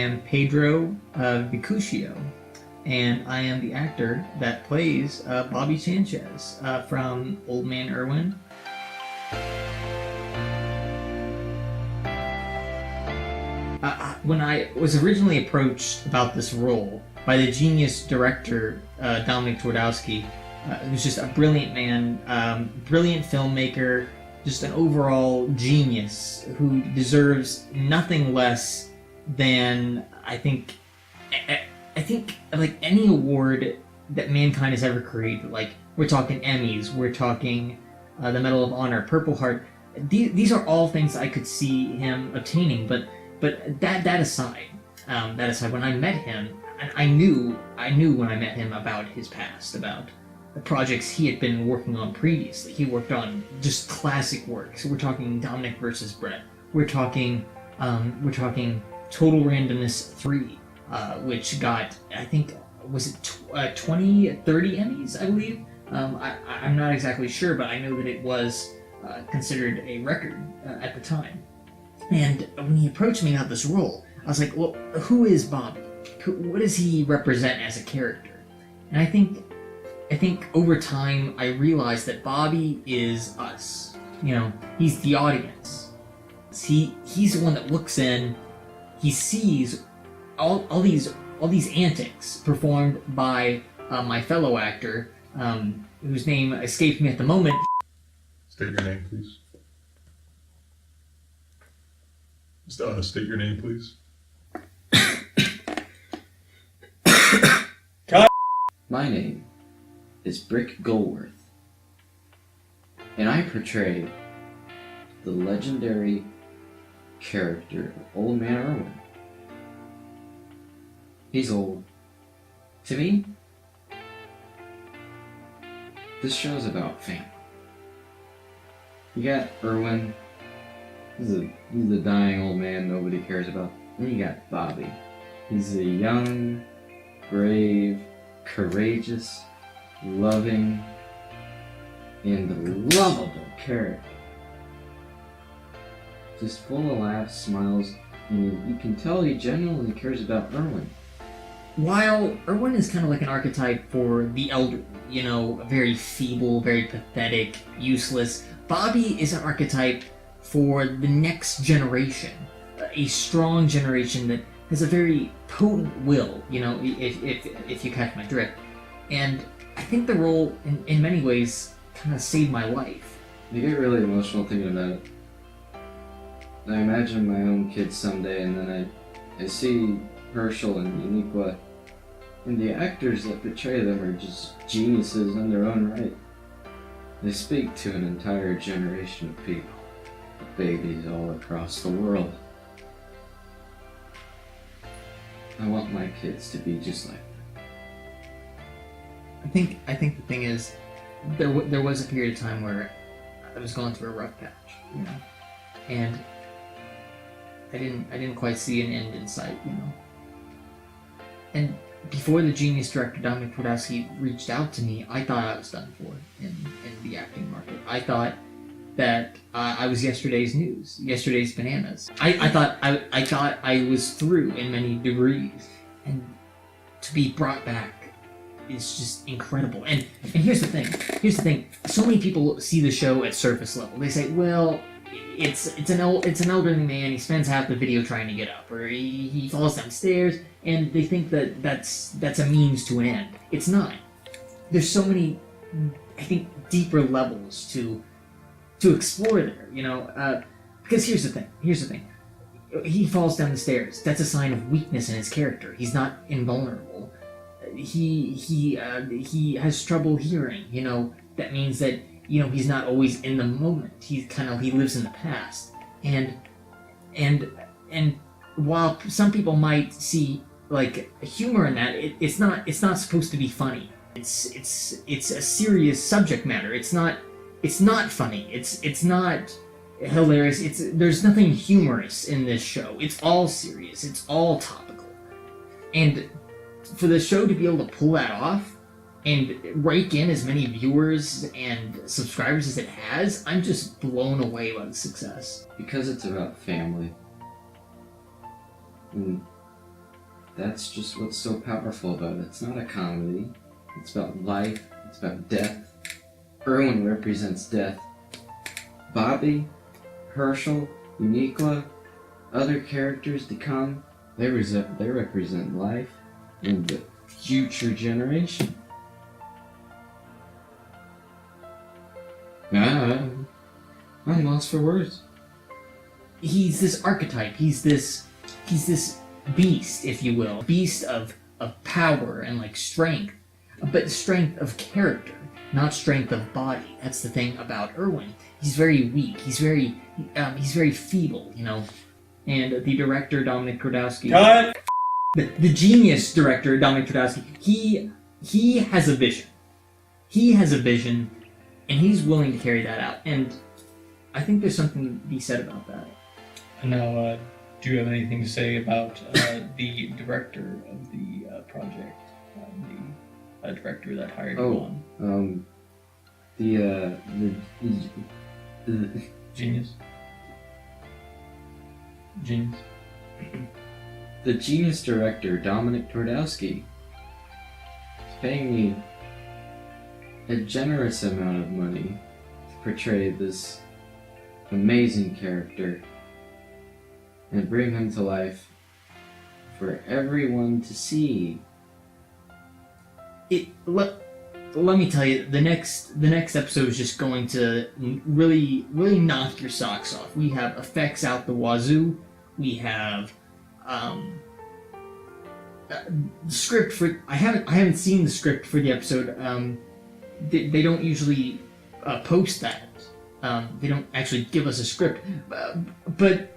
am Pedro Vicuccio, and I am the actor that plays Bobby Sanchez from Old Man Irwen. When I was originally approached about this role by the genius director Dominic, who's just a brilliant man, brilliant filmmaker, just an overall genius who deserves nothing less than I think like any award that mankind has ever created. Like, we're talking Emmys, we're talking the Medal of Honor, Purple Heart. These are all things I could see him obtaining. But that aside, when I met him, I knew when I met him about his past, about the projects he had been working on previously. He worked on just classic works. We're talking Dominic versus Brett. We're talking Total Randomness 3, which got, I think, was it 20, 30 Emmys, I believe. I'm not exactly sure, but I know that it was considered a record at the time. And when he approached me about this role, I was like, well, who is Bobby? What does he represent as a character? And I think over time I realized that Bobby is us. You know, he's the audience. He's the one that looks in. He sees all these antics performed by my fellow actor, whose name escapes me at the moment. State your name, please. State your name, please. My name is Brick Goldworth, and I portray the legendary character of Old Man Irwen. He's old. To me, this show's about family. You got Irwen. He's a dying old man nobody cares about. And you got Bobby. He's a young, brave, courageous, loving, and lovable character. Just full of laughs, smiles, and you can tell he genuinely cares about Irwen. While Irwen is kind of like an archetype for the elderly, you know, very feeble, very pathetic, useless, Bobby is an archetype for the next generation, a strong generation that has a very potent will, you know, if you catch my drift. And I think the role, in many ways, kind of saved my life. You get really emotional thinking about it. I imagine my own kids someday, and then I see Herschel and Uniqua, and the actors that portray them are just geniuses in their own right. They speak to an entire generation of people, babies all across the world. I want my kids to be just like them. I think the thing is, there was a period of time where I was going through a rough patch, you know, and I didn't quite see an end in sight, you know. And before the genius director Dominic reached out to me, I thought I was done for in the acting market. I thought that I was yesterday's news, yesterday's bananas. I thought I was through in many degrees, and to be brought back is just incredible. And here's the thing. So many people see the show at surface level. They say, well, it's an elderly man. He spends half the video trying to get up, or he falls downstairs, and they think that's a means to an end. It's not. There's so many, I think, deeper levels to explore there, you know, because here's the thing. He falls down the stairs. That's a sign of weakness in his character. He's not invulnerable. He has trouble hearing, you know. That means that, you know, he's not always in the moment. He lives in the past. And while some people might see like humor in that, it's not supposed to be funny. It's a serious subject matter. It's not funny. It's not hilarious. There's nothing humorous in this show. It's all serious. It's all topical. And for the show to be able to pull that off and rake in as many viewers and subscribers as it has, I'm just blown away by the success. Because it's about family. And that's just what's so powerful about it. It's not a comedy. It's about life. It's about death. Irwen represents death. Bobby, Herschel, Uniqua, other characters to come, they represent life and the future generation. I'm lost for words. He's this archetype. He's this beast, if you will, beast of power and like strength, but strength of character, not strength of body. That's the thing about Irwen. He's very weak. He's very feeble, you know. And the director Dominic Twardowski, the genius director Dominic Twardowski, he has a vision. He has a vision, and he's willing to carry that out. And I think there's something to be said about that. Now, do you have anything to say about the director of the project, the director that hired you on? The Genius. The genius director, Dominic Twardowski, is paying me a generous amount of money to portray this amazing character and bring him to life for everyone to see. Let me tell you, the next episode is just going to really knock your socks off. We have effects out the wazoo. We have script for. I haven't seen the script for the episode. They don't usually post that. They don't actually give us a script, but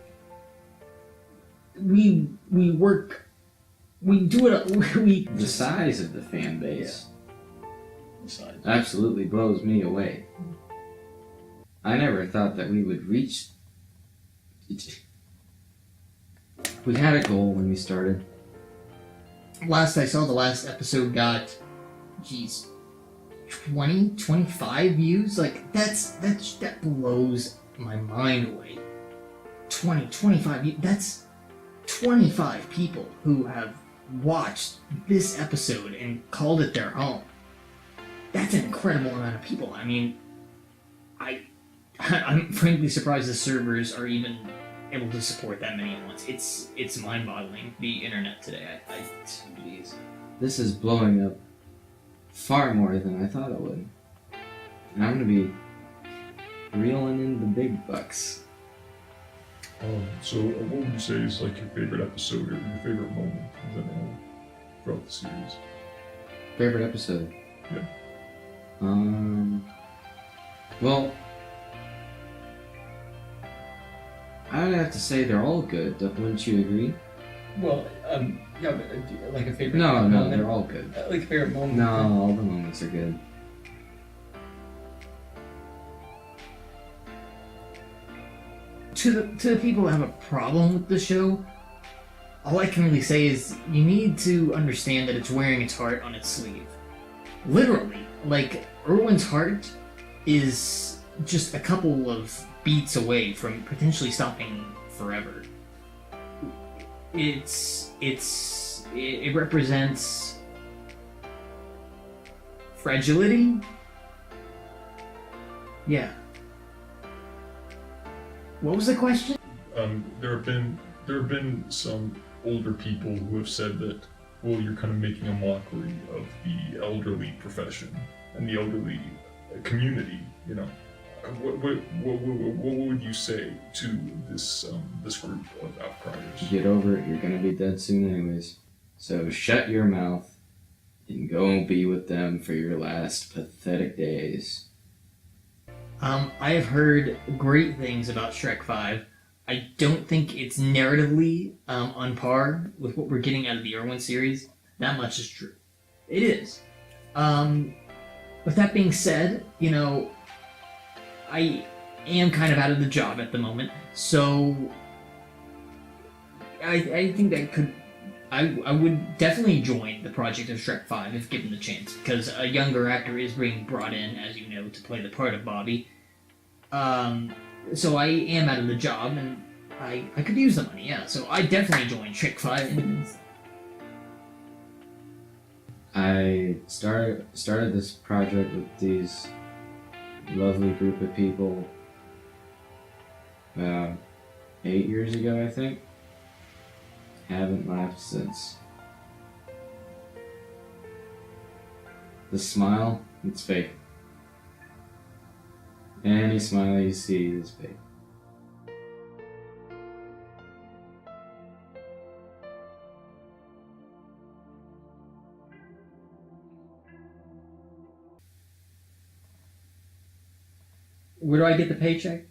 we work. We do it. The size of the fan base. Yeah. Besides. Absolutely blows me away. I never thought that we would reach. We had a goal when we started. Last I saw, the last episode got, 20, 25 views. Like that blows my mind away. 20, 25 views. That's 25 people who have watched this episode and called it their own. That's an incredible amount of people. I mean, I'm frankly surprised the servers are even able to support that many at once. It's mind-boggling, the internet today. Jeez. This is blowing up far more than I thought it would. And I'm gonna be reeling in the big bucks. So what would you say is like your favorite episode or your favorite moment in general throughout the series? Favorite episode? Yeah. Well, I would have to say they're all good. Wouldn't you agree? Well, yeah, but like a favorite. No, moment? they're all good. Like a favorite moment. No, all the moments are good. To the people who have a problem with the show, all I can really say is you need to understand that it's wearing its heart on its sleeve. Literally. Like, Irwen's heart is just a couple of beats away from potentially stopping forever. It represents fragility. Yeah. What was the question? There have been some older people who have said that, well, you're kind of making a mockery of the elderly profession and the elderly community. You know, what would you say to this group of outcriers? Get over it. You're gonna be dead soon anyways. So shut your mouth and go and be with them for your last pathetic days. I have heard great things about Shrek 5. I don't think it's narratively on par with what we're getting out of the Irwen series. That much is true. It is. With that being said, you know, I am kind of out of the job at the moment, so I think that I would definitely join the project of Shrek 5 if given the chance, because a younger actor is being brought in, as you know, to play the part of Bobby. So I am out of the job, and I could use the money, yeah. So I definitely join Shrek 5. I started this project with these lovely group of people about 8 years ago, I think. Haven't laughed since. The smile, it's fake. Any smile you see is fake. Where do I get the paycheck?